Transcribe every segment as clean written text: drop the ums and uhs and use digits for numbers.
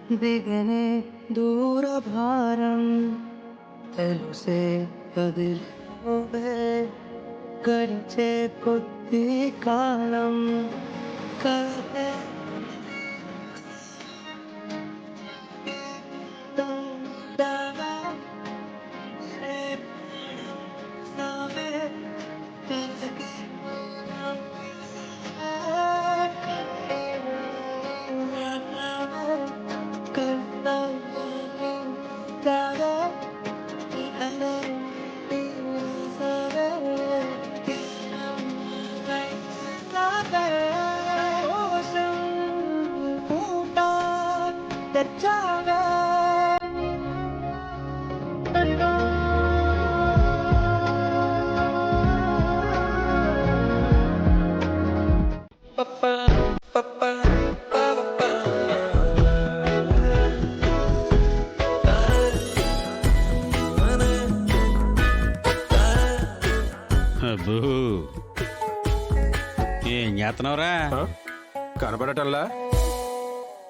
దిగనే దూర భారం తెలుసే కదిలే గడిచే కొద్ది కాలం కలే అబ్బో ఏం చేస్తున్నావురా? కనబడటంలా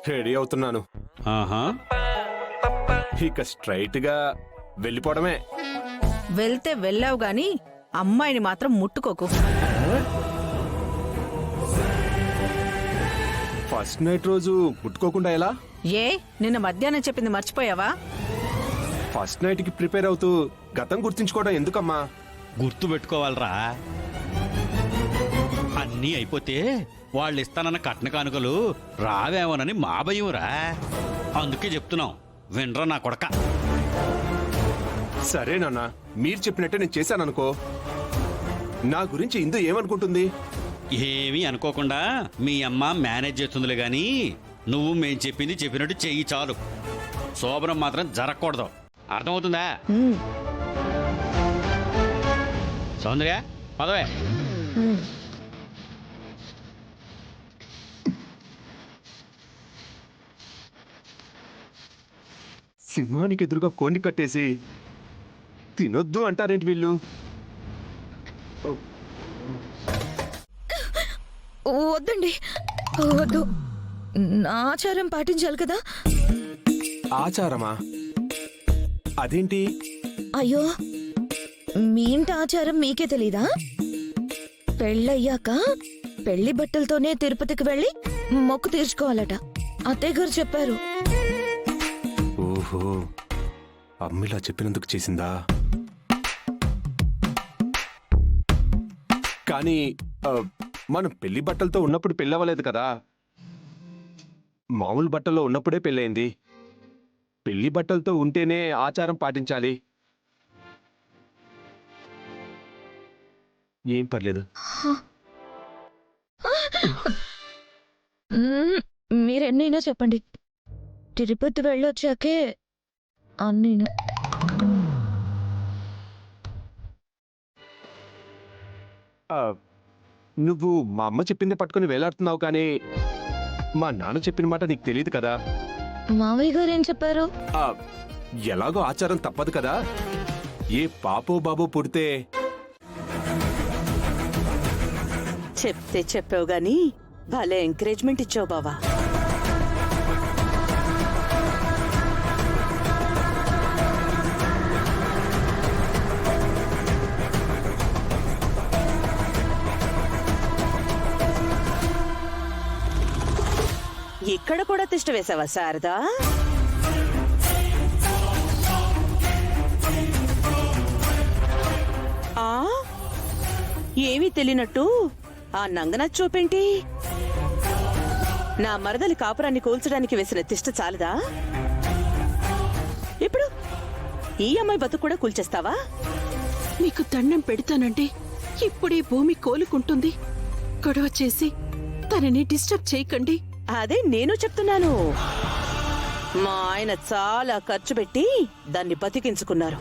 రెడీ అవుతున్నాను. ఆహా, ఇక స్ట్రైట్ గా వెళ్ళిపోవడమే. వెళ్తే వెళ్ళావు గాని అమ్మాయిని మాత్రం ముట్టుకోకు. ఫస్ట్ నైట్ రోజు ముట్టుకోకుండా ఎలా? ఏ నిన్న మధ్యాహ్నం చెప్పింది మర్చిపోయావా? ఫస్ట్ నైట్ కి ప్రిపేర్ అవుతూ గతం గుర్తించుకోవడం ఎందుకమ్మా? గుర్తు పెట్టుకోవాలరా. అన్నీ అయిపోతే వాళ్ళు ఇస్తానన్న కట్న కానుకలు రావేమోనని మా భయంరా. అందుకే చెప్తున్నాం, వినరా నా కొడక. సరే నాన్న, మీరు చెప్పినట్టే నేను చేశాననుకో. నా గురించి ఇందు ఏమనుకుంటుంది? ఏమీ అనుకోకుండా మీ అమ్మ మేనేజ్ చేస్తుందిలే గాని నువ్వు మేం చెప్పింది చెప్పినట్టు చెయ్యి చాలు. శోభనం మాత్రం జరగకూడదు, అర్థమవుతుందా? సౌందర్య పదవే. సింహానికి ఎదురుగా కోన్ని కట్టేసి తినొద్దు అంటారేంటి వీళ్ళు? వద్దండి, వద్దు. నా ఆచారం పాటించాలి కదా. ఆచారమా? అదేంటి? అయ్యో, మీ ఇంటి ఆచారం మీకే తెలీదా? పెళ్ళయ్యాక పెళ్లి బట్టలతోనే తిరుపతికి వెళ్ళి మొక్కు తీర్చుకోవాలట. అత్తయ్య గారు చెప్పారు. ఓహో, అమ్మిలా చెప్పినందుకు చేసిందా? కానీ మనం పెళ్లి బట్టలతో ఉన్నప్పుడు పెళ్ళవలేదు కదా. మామూలు బట్టల్లో ఉన్నప్పుడే పెళ్ళయింది. పెళ్లి బట్టలతో ఉంటేనే ఆచారం పాటించాలి. ఏం పర్లేదు. మీరెన్నైనా చెప్పండి, తిరుపతి వెళ్ళొచ్చాకే అన్నీ. నువ్వు మా అమ్మ చెప్పింది పట్టుకుని వేలాడుతున్నావు, కానీ మా నాన్న చెప్పిన మాట నీకు తెలియదు కదా. మావయ్య గారు ఏం చెప్పారు? ఎలాగో ఆచారం తప్పదు కదా. ఏ పాపో బాబో పుడితే. చెప్తే చెప్పావు గాని భలే ఎంకరేజ్మెంట్ ఇచ్చావు బావా. ఇక్కడ కూడా తిష్ట వేసావా శారదా? ఏమీ తెలియనట్టు ఆ నంగన చూపేంటి? నా మరదలి కాపురాన్ని కూల్చడానికి వేసిన తిష్ట చాలదా? ఇప్పుడు ఈ అమ్మాయి బతుకు కూడా కూల్చేస్తావా? మీకు దండం పెడతానండి, ఇప్పుడే భూమి కోలుకుంటుంది. గొడవ చేసి తనని డిస్టర్బ్ చేయకండి. అదే నేను చెప్తున్నాను. మా ఆయన చాలా ఖర్చు పెట్టి దాన్ని బతికించుకున్నారు.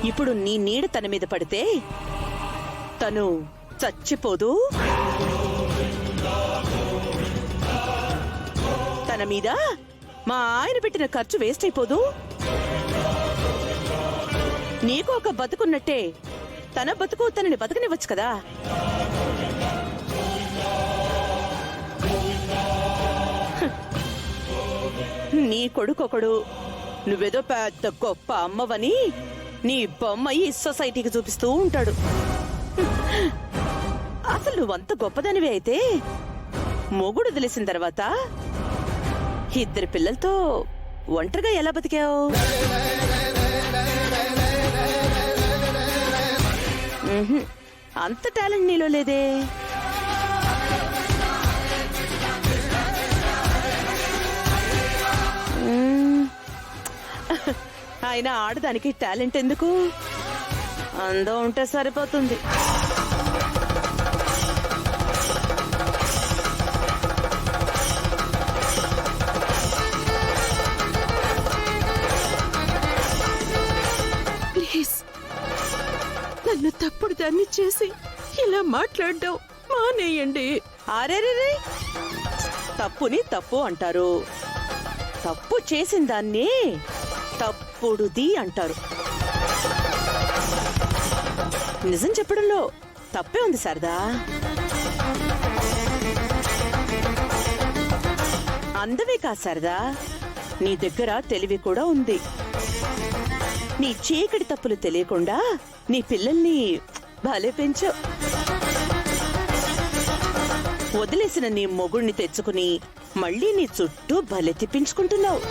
ఇప్పుడు నీ నీడ తన మీద పడితే తను చచ్చిపోదు. తన మీద మా ఆయన పెట్టిన ఖర్చు వేస్ట్ అయిపోదు. నీకు ఒక బతుకున్నట్టే తన బతుకు తనని బతకనివ్వచ్చు కదా. కొడుకొకడు నువ్వేదో పెద్ద గొప్ప అమ్మవని నీ బొమ్మ ఈ సొసైటీకి చూపిస్తూ ఉంటాడు. అసలు నువ్వంత గొప్పదానివి అయితే మొగుడు తెలిసిన తర్వాత 2 పిల్లలతో ఒంటరిగా ఎలా బతికావు? అంత టాలెంట్ నీలో లేదే. అయినా ఆడదానికి టాలెంట్ ఎందుకు? అందం ఉంటే సరిపోతుంది. ప్లీజ్ నన్ను తప్పుడు దాన్ని చేసి ఇలా మాట్లాడడం మానేయండి. అరేరే, తప్పుని తప్పు అంటారు, తప్పు చేసిన దాన్ని తప్పుడుది అంటారు. నిజం చెప్పడంలో తప్పే ఉంది శారదా. అందమే కాదు శారదా, నీ దగ్గర తెలివి కూడా ఉంది. నీ చీకటి తప్పులు తెలియకుండా నీ పిల్లల్ని భలే పెంచు. వదిలేసిన నీ మొగుణ్ణి తెచ్చుకుని మళ్ళీ నీ చుట్టూ భలే తిప్పించుకుంటున్నావు.